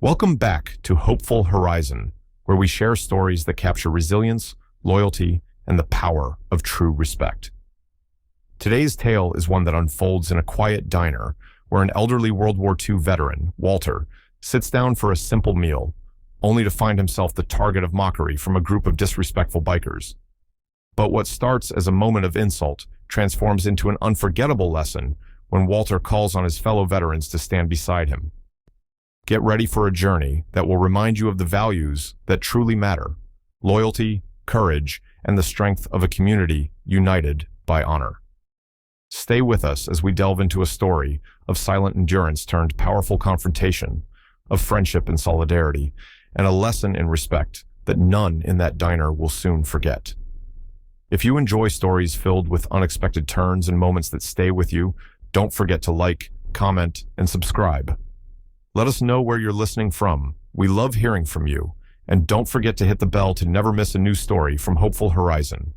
Welcome back to Hopeful Horizon, where we share stories that capture resilience, loyalty, and the power of true respect. Today's tale is one that unfolds in a quiet diner where an elderly World War II veteran, Walter, sits down for a simple meal, only to find himself the target of mockery from a group of disrespectful bikers. But what starts as a moment of insult transforms into an unforgettable lesson when Walter calls on his fellow veterans to stand beside him. Get ready for a journey that will remind you of the values that truly matter: loyalty, courage, and the strength of a community united by honor. Stay with us as we delve into a story of silent endurance turned powerful confrontation, of friendship and solidarity, and a lesson in respect that none in that diner will soon forget. If you enjoy stories filled with unexpected turns and moments that stay with you, don't forget to like, comment, and subscribe. Let us know where you're listening from. We love hearing from you. And don't forget to hit the bell to never miss a new story from Hopeful Horizon.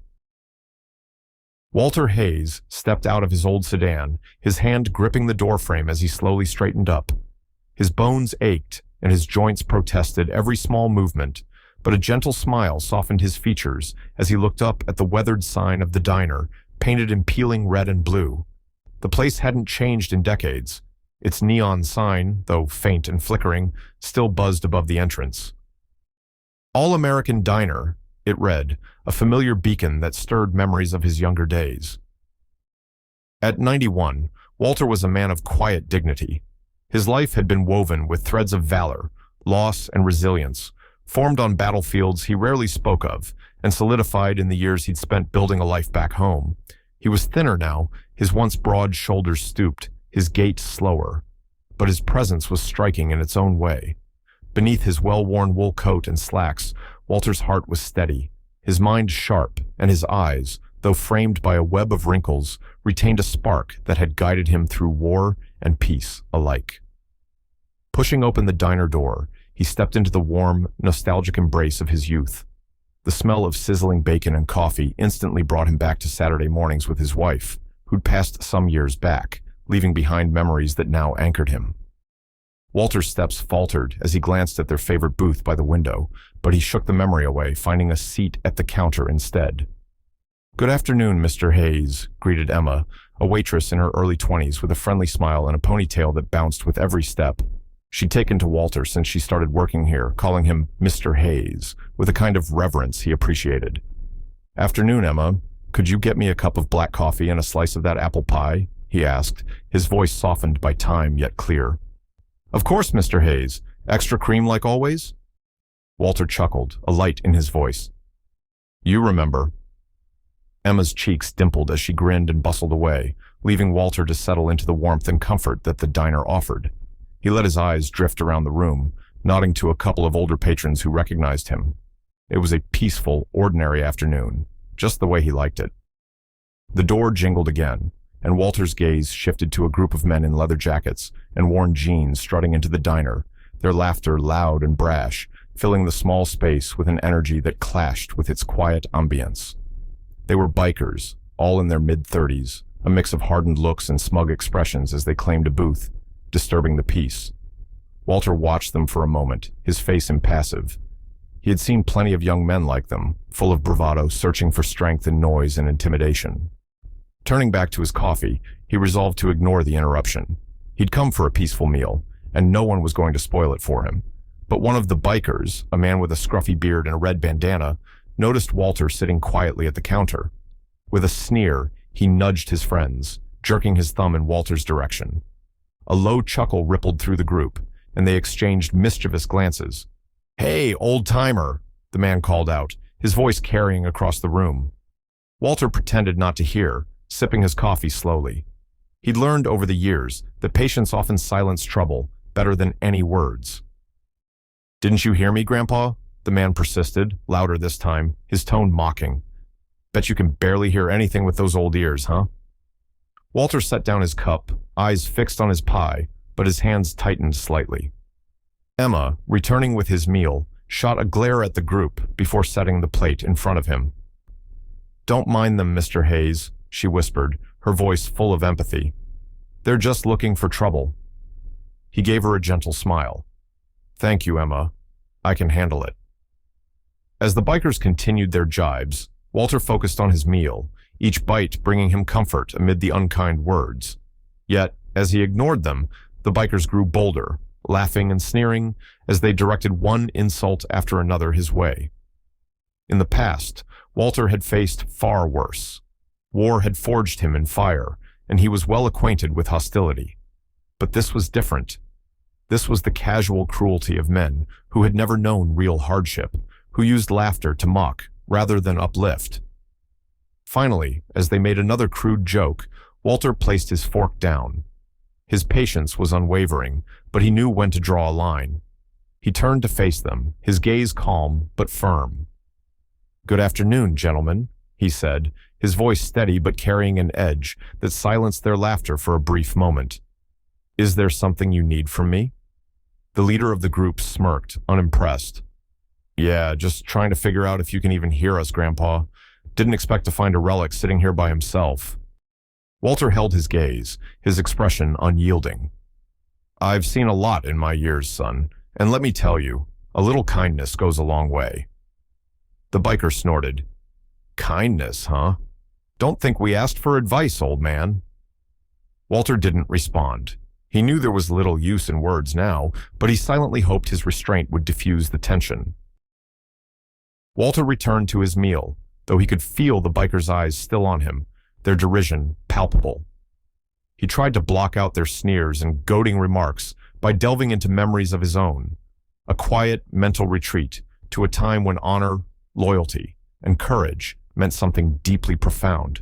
Walter Hayes stepped out of his old sedan, his hand gripping the doorframe as he slowly straightened up. His bones ached and his joints protested every small movement, but a gentle smile softened his features as he looked up at the weathered sign of the diner, painted in peeling red and blue. The place hadn't changed in decades. Its neon sign, though faint and flickering, still buzzed above the entrance. All-American Diner, it read, a familiar beacon that stirred memories of his younger days. At 91, Walter was a man of quiet dignity. His life had been woven with threads of valor, loss, and resilience, formed on battlefields he rarely spoke of, and solidified in the years he'd spent building a life back home. He was thinner now, his once broad shoulders stooped, his gait slower, but his presence was striking in its own way. Beneath his well-worn wool coat and slacks, Walter's heart was steady, his mind sharp, and his eyes, though framed by a web of wrinkles, retained a spark that had guided him through war and peace alike. Pushing open the diner door, he stepped into the warm, nostalgic embrace of his youth. The smell of sizzling bacon and coffee instantly brought him back to Saturday mornings with his wife, who'd passed some years back, leaving behind memories that now anchored him. Walter's steps faltered as he glanced at their favorite booth by the window, but he shook the memory away, finding a seat at the counter instead. "Good afternoon, Mr. Hayes," greeted Emma, a waitress in her early 20s with a friendly smile and a ponytail that bounced with every step. She'd taken to Walter since she started working here, calling him Mr. Hayes, with a kind of reverence he appreciated. "Afternoon, Emma. Could you get me a cup of black coffee and a slice of that apple pie?" he asked, his voice softened by time yet clear. "Of course, Mr. Hayes. Extra cream like always?" Walter chuckled, a light in his voice. "You remember." Emma's cheeks dimpled as she grinned and bustled away, leaving Walter to settle into the warmth and comfort that the diner offered. He let his eyes drift around the room, nodding to a couple of older patrons who recognized him. It was a peaceful, ordinary afternoon, just the way he liked it. The door jingled again, and Walter's gaze shifted to a group of men in leather jackets and worn jeans strutting into the diner, their laughter loud and brash, filling the small space with an energy that clashed with its quiet ambience. They were bikers, all in their mid-30s, a mix of hardened looks and smug expressions as they claimed a booth, disturbing the peace. Walter watched them for a moment, his face impassive. He had seen plenty of young men like them, full of bravado, searching for strength in noise and intimidation. Turning back to his coffee, he resolved to ignore the interruption. He'd come for a peaceful meal, and no one was going to spoil it for him. But one of the bikers, a man with a scruffy beard and a red bandana, noticed Walter sitting quietly at the counter. With a sneer, he nudged his friends, jerking his thumb in Walter's direction. A low chuckle rippled through the group, and they exchanged mischievous glances. "Hey, old-timer," the man called out, his voice carrying across the room. Walter pretended not to hear, sipping his coffee slowly. He'd learned over the years that patience often silenced trouble better than any words. "Didn't you hear me, Grandpa?" the man persisted, louder this time, his tone mocking. "Bet you can barely hear anything with those old ears, huh?" Walter set down his cup, eyes fixed on his pie, but his hands tightened slightly. Emma, returning with his meal, shot a glare at the group before setting the plate in front of him. "Don't mind them, Mr. Hayes," she whispered, her voice full of empathy. "They're just looking for trouble." He gave her a gentle smile. Thank you, Emma. I can handle it. As the bikers continued their jibes, Walter focused on his meal, each bite bringing him comfort amid the unkind words. Yet, as he ignored them, the bikers grew bolder, laughing and sneering as they directed one insult after another his way. In the past, Walter had faced far worse. War had forged him in fire, and he was well acquainted with hostility. But this was different. This was the casual cruelty of men who had never known real hardship, who used laughter to mock rather than uplift. Finally, as they made another crude joke, Walter placed his fork down. His patience was unwavering, but he knew when to draw a line. He turned to face them, his gaze calm but firm. "Good afternoon, gentlemen," he said, his voice steady but carrying an edge that silenced their laughter for a brief moment. "Is there something you need from me?" The leader of the group smirked, unimpressed. "Yeah, just trying to figure out if you can even hear us, Grandpa. Didn't expect to find a relic sitting here by himself." Walter held his gaze, his expression unyielding. "I've seen a lot in my years, son, and let me tell you, a little kindness goes a long way." The biker snorted. "Kindness, huh? Don't think we asked for advice, old man." Walter didn't respond. He knew there was little use in words now, but he silently hoped his restraint would diffuse the tension. Walter returned to his meal, though he could feel the biker's eyes still on him, their derision palpable. He tried to block out their sneers and goading remarks by delving into memories of his own, a quiet mental retreat to a time when honor, loyalty, and courage meant something deeply profound.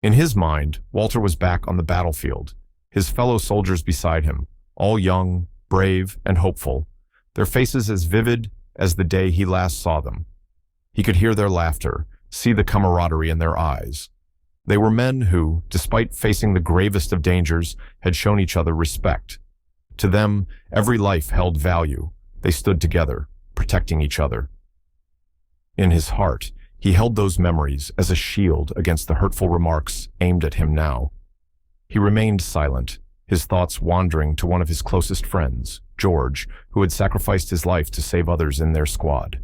In his mind, Walter was back on the battlefield, his fellow soldiers beside him, all young, brave, and hopeful, their faces as vivid as the day he last saw them. He could hear their laughter, see the camaraderie in their eyes. They were men who, despite facing the gravest of dangers, had shown each other respect. To them, every life held value. They stood together, protecting each other. In his heart, he held those memories as a shield against the hurtful remarks aimed at him now. He remained silent, his thoughts wandering to one of his closest friends, George, who had sacrificed his life to save others in their squad.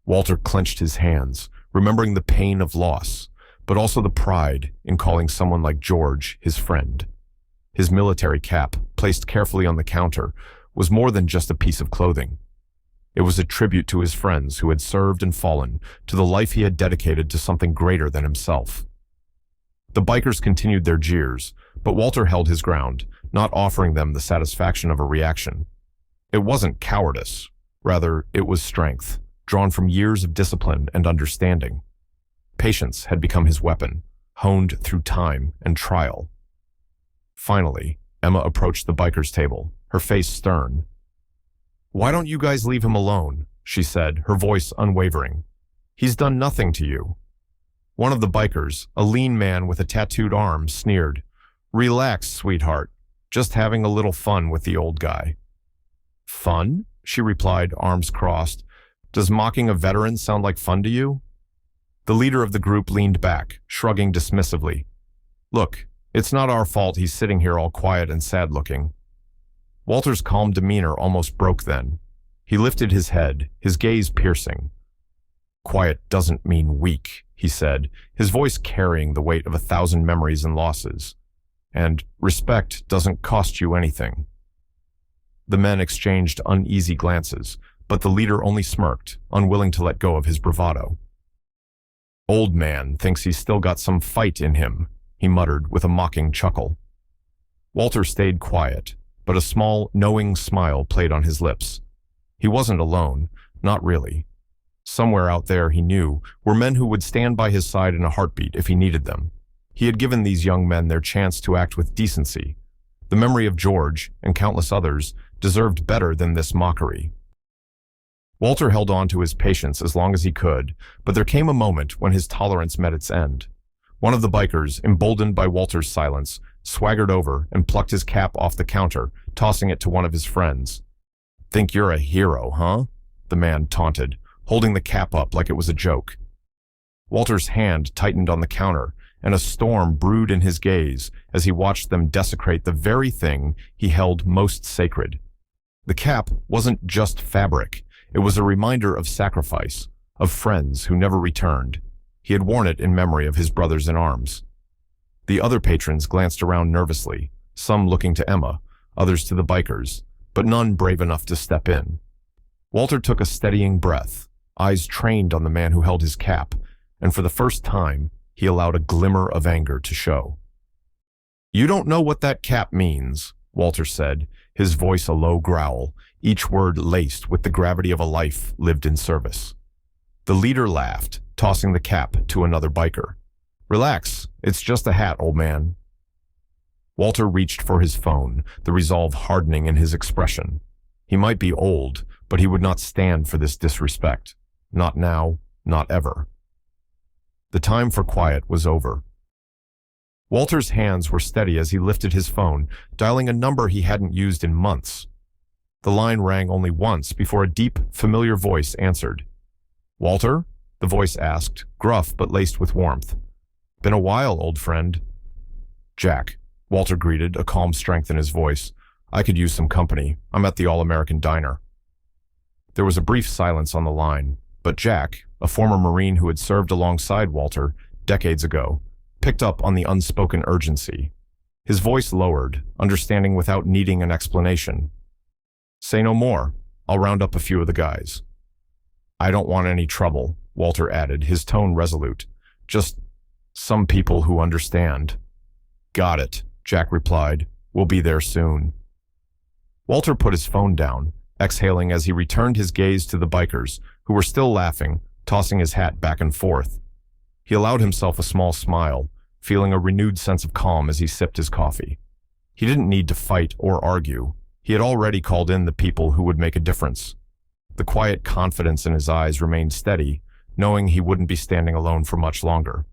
Walter clenched his hands, remembering the pain of loss, but also the pride in calling someone like George his friend. His military cap, placed carefully on the counter, was more than just a piece of clothing. It was a tribute to his friends who had served and fallen, to the life he had dedicated to something greater than himself. The bikers continued their jeers, but Walter held his ground, not offering them the satisfaction of a reaction. It wasn't cowardice. Rather, it was strength, drawn from years of discipline and understanding. Patience had become his weapon, honed through time and trial. Finally, Emma approached the bikers' table, her face stern. "Why don't you guys leave him alone?" she said, her voice unwavering. "He's done nothing to you." One of the bikers, a lean man with a tattooed arm, sneered. "Relax, sweetheart. Just having a little fun with the old guy." "Fun?" she replied, arms crossed. "Does mocking a veteran sound like fun to you?" The leader of the group leaned back, shrugging dismissively. "Look, it's not our fault he's sitting here all quiet and sad-looking." Walter's calm demeanor almost broke then. He lifted his head, his gaze piercing. "Quiet doesn't mean weak," he said, his voice carrying the weight of 1,000 memories and losses. "And respect doesn't cost you anything." The men exchanged uneasy glances, but the leader only smirked, unwilling to let go of his bravado. "Old man thinks he's still got some fight in him," he muttered with a mocking chuckle. Walter stayed quiet, but a small, knowing smile played on his lips. He wasn't alone, not really. Somewhere out there, he knew, were men who would stand by his side in a heartbeat if he needed them. He had given these young men their chance to act with decency. The memory of George, and countless others, deserved better than this mockery. Walter held on to his patience as long as he could, but there came a moment when his tolerance met its end. One of the bikers, emboldened by Walter's silence, swaggered over and plucked his cap off the counter, tossing it to one of his friends. "Think you're a hero, huh?" the man taunted, holding the cap up like it was a joke. Walter's hand tightened on the counter, and a storm brewed in his gaze as he watched them desecrate the very thing he held most sacred. The cap wasn't just fabric. It was a reminder of sacrifice, of friends who never returned. He had worn it in memory of his brothers in arms. The other patrons glanced around nervously, some looking to Emma, others to the bikers, but none brave enough to step in. Walter took a steadying breath, eyes trained on the man who held his cap, and for the first time, he allowed a glimmer of anger to show. "You don't know what that cap means," Walter said, his voice a low growl, each word laced with the gravity of a life lived in service. The leader laughed, tossing the cap to another biker. "Relax, it's just a hat, old man." Walter reached for his phone, the resolve hardening in his expression. He might be old, but he would not stand for this disrespect. Not now, not ever. The time for quiet was over. Walter's hands were steady as he lifted his phone, dialing a number he hadn't used in months. The line rang only once before a deep, familiar voice answered. "Walter?" the voice asked, gruff but laced with warmth. "Been a while, old friend." "Jack," Walter greeted, a calm strength in his voice. "I could use some company. I'm at the All-American Diner." There was a brief silence on the line, but Jack, a former Marine who had served alongside Walter decades ago, picked up on the unspoken urgency. His voice lowered, understanding without needing an explanation. "Say no more. I'll round up a few of the guys." "I don't want any trouble," Walter added, his tone resolute. "Just some people who understand." "Got it," Jack replied. "We'll be there soon." Walter put his phone down, exhaling as he returned his gaze to the bikers, who were still laughing, tossing his hat back and forth. He allowed himself a small smile, feeling a renewed sense of calm as he sipped his coffee. He didn't need to fight or argue. He had already called in the people who would make a difference. The quiet confidence in his eyes remained steady, knowing he wouldn't be standing alone for much longer.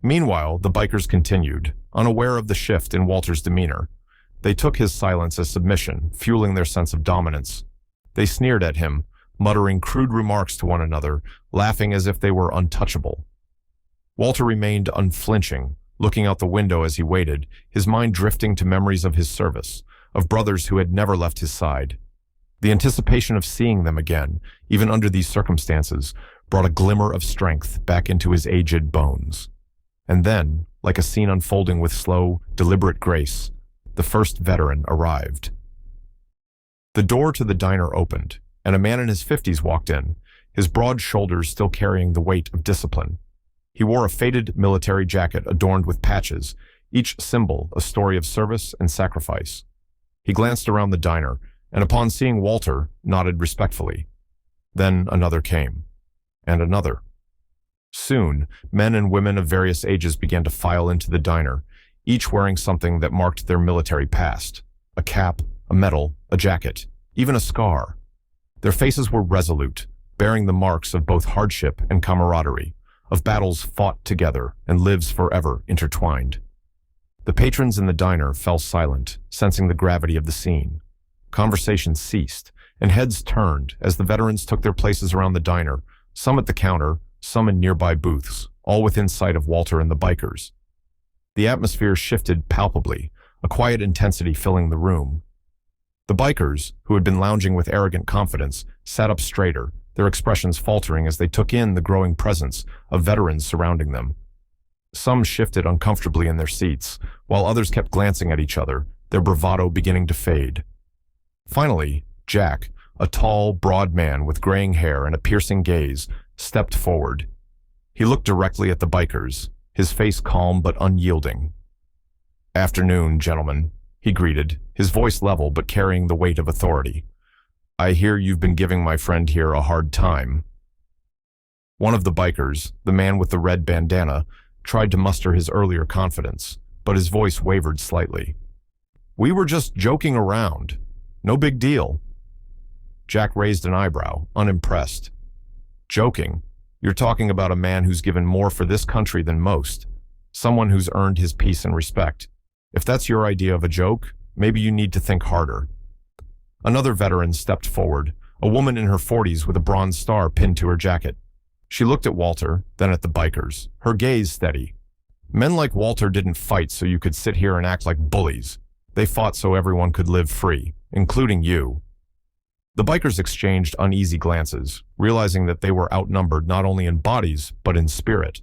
Meanwhile, the bikers continued, unaware of the shift in Walter's demeanor. They took his silence as submission, fueling their sense of dominance. They sneered at him, muttering crude remarks to one another, laughing as if they were untouchable. Walter remained unflinching, looking out the window as he waited, his mind drifting to memories of his service, of brothers who had never left his side. The anticipation of seeing them again, even under these circumstances, brought a glimmer of strength back into his aged bones. And then, like a scene unfolding with slow, deliberate grace, the first veteran arrived. The door to the diner opened, and a man in his 50s walked in, his broad shoulders still carrying the weight of discipline. He wore a faded military jacket adorned with patches, each symbol a story of service and sacrifice. He glanced around the diner, and upon seeing Walter, nodded respectfully. Then another came, and another. Soon, men and women of various ages began to file into the diner, each wearing something that marked their military past: a cap, a medal, a jacket, even a scar. Their faces were resolute, bearing the marks of both hardship and camaraderie, of battles fought together and lives forever intertwined. The patrons in the diner fell silent, sensing the gravity of the scene. Conversation ceased, and heads turned as the veterans took their places around the diner, some at the counter, some in nearby booths, all within sight of Walter and the bikers. The atmosphere shifted palpably, a quiet intensity filling the room. The bikers, who had been lounging with arrogant confidence, sat up straighter, their expressions faltering as they took in the growing presence of veterans surrounding them. Some shifted uncomfortably in their seats, while others kept glancing at each other, their bravado beginning to fade. Finally, Jack, a tall, broad man with graying hair and a piercing gaze, stepped forward. He looked directly at the bikers, his face calm but unyielding. "Afternoon, gentlemen," he greeted, his voice level but carrying the weight of authority. "I hear you've been giving my friend here a hard time." One of the bikers, the man with the red bandana, tried to muster his earlier confidence, but his voice wavered slightly. "We were just joking around. No big deal." Jack raised an eyebrow, unimpressed. "Joking? You're talking about a man who's given more for this country than most, someone who's earned his peace and respect. If that's your idea of a joke, maybe you need to think harder." Another veteran stepped forward, a woman in her 40s with a bronze star pinned to her jacket. She looked at Walter, then at the bikers, her gaze steady. "Men like Walter didn't fight so you could sit here and act like bullies. They fought so everyone could live free, including you." The bikers exchanged uneasy glances, realizing that they were outnumbered not only in bodies, but in spirit.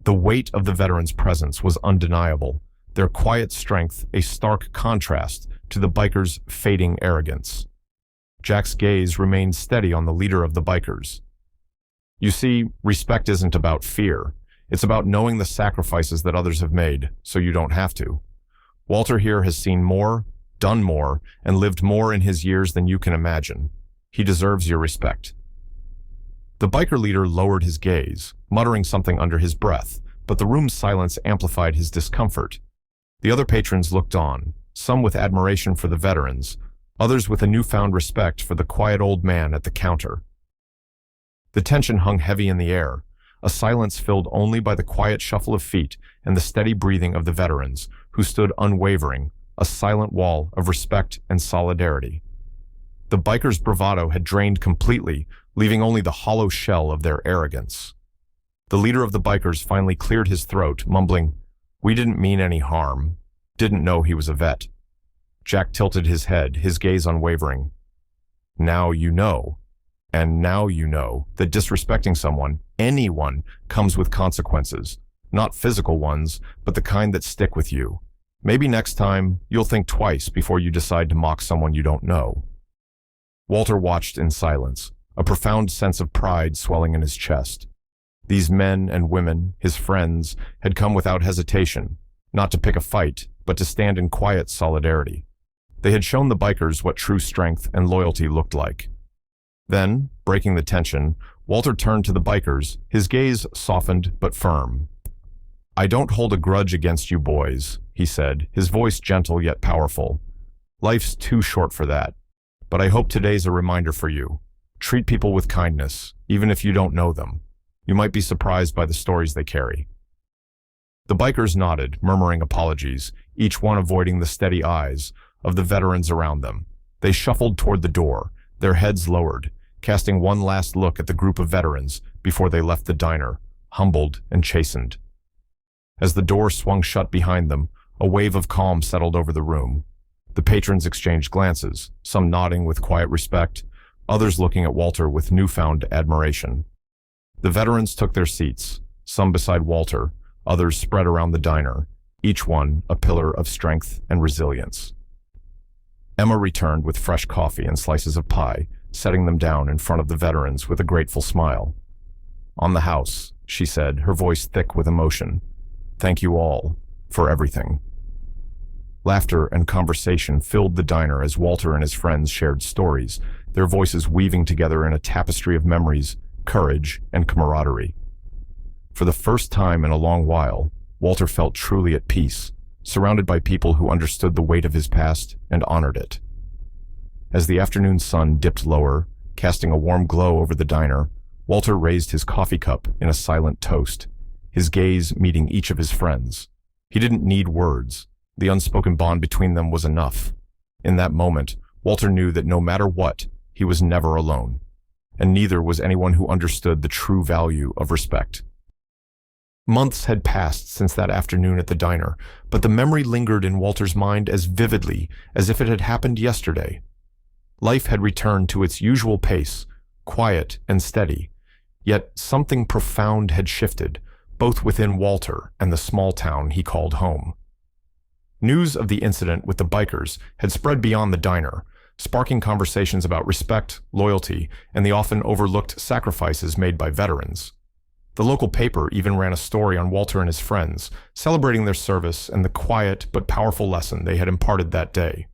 The weight of the veterans' presence was undeniable, their quiet strength a stark contrast to the bikers' fading arrogance. Jack's gaze remained steady on the leader of the bikers. "You see, respect isn't about fear. It's about knowing the sacrifices that others have made, so you don't have to. Walter here has seen more, done more, and lived more in his years than you can imagine. He deserves your respect." The biker leader lowered his gaze, muttering something under his breath, but the room's silence amplified his discomfort. The other patrons looked on, some with admiration for the veterans, others with a newfound respect for the quiet old man at the counter. The tension hung heavy in the air, a silence filled only by the quiet shuffle of feet and the steady breathing of the veterans, who stood unwavering, a silent wall of respect and solidarity. The bikers' bravado had drained completely, leaving only the hollow shell of their arrogance. The leader of the bikers finally cleared his throat, mumbling, "We didn't mean any harm. Didn't know he was a vet." Jack tilted his head, his gaze unwavering. "Now you know. And now you know that disrespecting someone, anyone, comes with consequences. Not physical ones, but the kind that stick with you. Maybe next time, you'll think twice before you decide to mock someone you don't know." Walter watched in silence, a profound sense of pride swelling in his chest. These men and women, his friends, had come without hesitation, not to pick a fight, but to stand in quiet solidarity. They had shown the bikers what true strength and loyalty looked like. Then, breaking the tension, Walter turned to the bikers, his gaze softened but firm. "I don't hold a grudge against you boys," he said, his voice gentle yet powerful. "Life's too short for that. But I hope today's a reminder for you. Treat people with kindness, even if you don't know them. You might be surprised by the stories they carry." The bikers nodded, murmuring apologies, each one avoiding the steady eyes of the veterans around them. They shuffled toward the door, their heads lowered, casting one last look at the group of veterans before they left the diner, humbled and chastened. As the door swung shut behind them, a wave of calm settled over the room. The patrons exchanged glances, some nodding with quiet respect, others looking at Walter with newfound admiration. The veterans took their seats, some beside Walter, others spread around the diner, each one a pillar of strength and resilience. Emma returned with fresh coffee and slices of pie, setting them down in front of the veterans with a grateful smile. "On the house," she said, her voice thick with emotion. "Thank you all for everything." Laughter and conversation filled the diner as Walter and his friends shared stories, their voices weaving together in a tapestry of memories, courage, and camaraderie. For the first time in a long while, Walter felt truly at peace, surrounded by people who understood the weight of his past and honored it. As the afternoon sun dipped lower, casting a warm glow over the diner, Walter raised his coffee cup in a silent toast, his gaze meeting each of his friends. He didn't need words. The unspoken bond between them was enough. In that moment, Walter knew that no matter what, he was never alone, and neither was anyone who understood the true value of respect. Months had passed since that afternoon at the diner, but the memory lingered in Walter's mind as vividly as if it had happened yesterday. Life had returned to its usual pace, quiet and steady, yet something profound had shifted, both within Walter and the small town he called home. News of the incident with the bikers had spread beyond the diner, sparking conversations about respect, loyalty, and the often overlooked sacrifices made by veterans. The local paper even ran a story on Walter and his friends, celebrating their service and the quiet but powerful lesson they had imparted that day.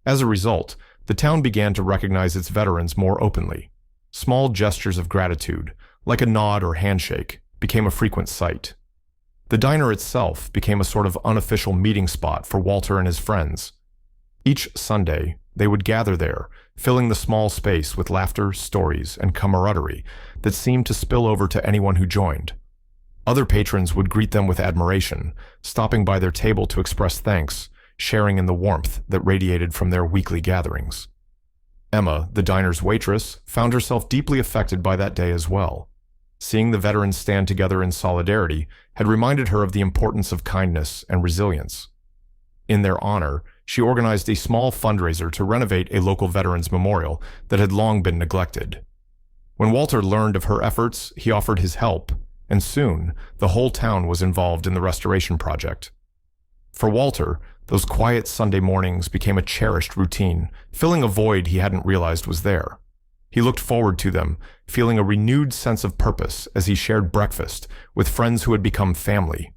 As a result, the town began to recognize its veterans more openly. Small gestures of gratitude, like a nod or handshake, became a frequent sight. The diner itself became a sort of unofficial meeting spot for Walter and his friends. Each Sunday, they would gather there, filling the small space with laughter, stories, and camaraderie that seemed to spill over to anyone who joined. Other patrons would greet them with admiration, stopping by their table to express thanks, sharing in the warmth that radiated from their weekly gatherings. Emma, the diner's waitress, found herself deeply affected by that day as well. Seeing the veterans stand together in solidarity had reminded her of the importance of kindness and resilience. In their honor, she organized a small fundraiser to renovate a local veterans memorial that had long been neglected. When Walter learned of her efforts, he offered his help, and soon the whole town was involved in the restoration project. For Walter, those quiet Sunday mornings became a cherished routine, filling a void he hadn't realized was there. He looked forward to them, feeling a renewed sense of purpose as he shared breakfast with friends who had become family.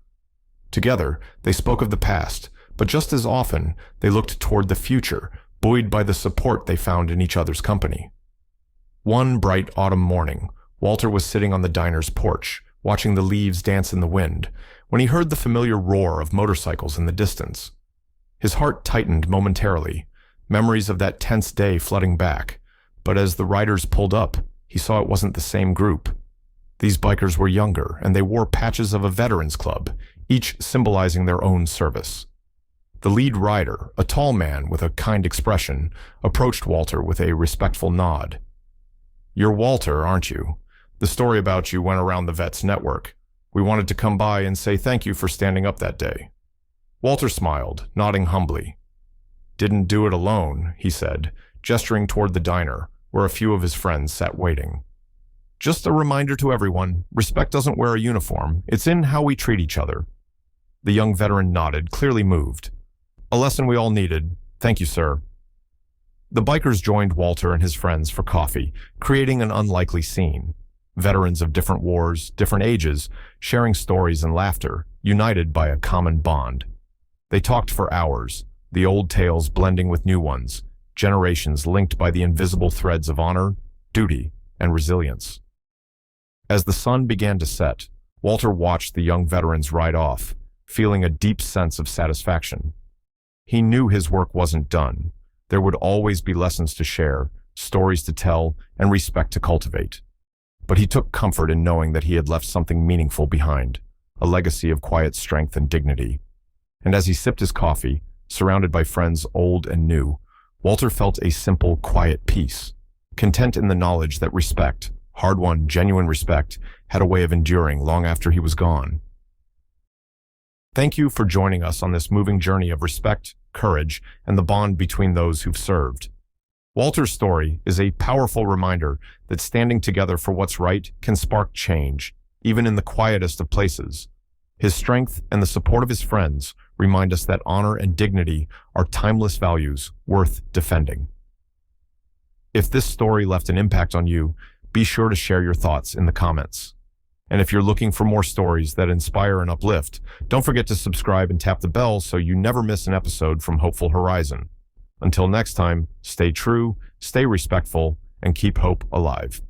Together, they spoke of the past, but just as often, they looked toward the future, buoyed by the support they found in each other's company. One bright autumn morning, Walter was sitting on the diner's porch, watching the leaves dance in the wind, when he heard the familiar roar of motorcycles in the distance. His heart tightened momentarily, memories of that tense day flooding back, but as the riders pulled up, he saw it wasn't the same group. These bikers were younger, and they wore patches of a veterans club, each symbolizing their own service. The lead rider, a tall man with a kind expression, approached Walter with a respectful nod. "You're Walter, aren't you? The story about you went around the Vets Network. We wanted to come by and say thank you for standing up that day." Walter smiled, nodding humbly. "Didn't do it alone," he said, gesturing toward the diner, where a few of his friends sat waiting. "Just a reminder to everyone, respect doesn't wear a uniform. It's in how we treat each other." The young veteran nodded, clearly moved. "A lesson we all needed. Thank you, sir." The bikers joined Walter and his friends for coffee, creating an unlikely scene. Veterans of different wars, different ages, sharing stories and laughter, united by a common bond. They talked for hours, the old tales blending with new ones, generations linked by the invisible threads of honor, duty, and resilience. As the sun began to set, Walter watched the young veterans ride off, feeling a deep sense of satisfaction. He knew his work wasn't done. There would always be lessons to share, stories to tell, and respect to cultivate. But he took comfort in knowing that he had left something meaningful behind, a legacy of quiet strength and dignity. And as he sipped his coffee, surrounded by friends old and new, Walter felt a simple, quiet peace, content in the knowledge that respect, hard-won, genuine respect, had a way of enduring long after he was gone. Thank you for joining us on this moving journey of respect, courage, and the bond between those who've served. Walter's story is a powerful reminder that standing together for what's right can spark change, even in the quietest of places. His strength and the support of his friends remind us that honor and dignity are timeless values worth defending. If this story left an impact on you, be sure to share your thoughts in the comments. And if you're looking for more stories that inspire and uplift, don't forget to subscribe and tap the bell so you never miss an episode from Hopeful Horizon. Until next time, stay true, stay respectful, and keep hope alive.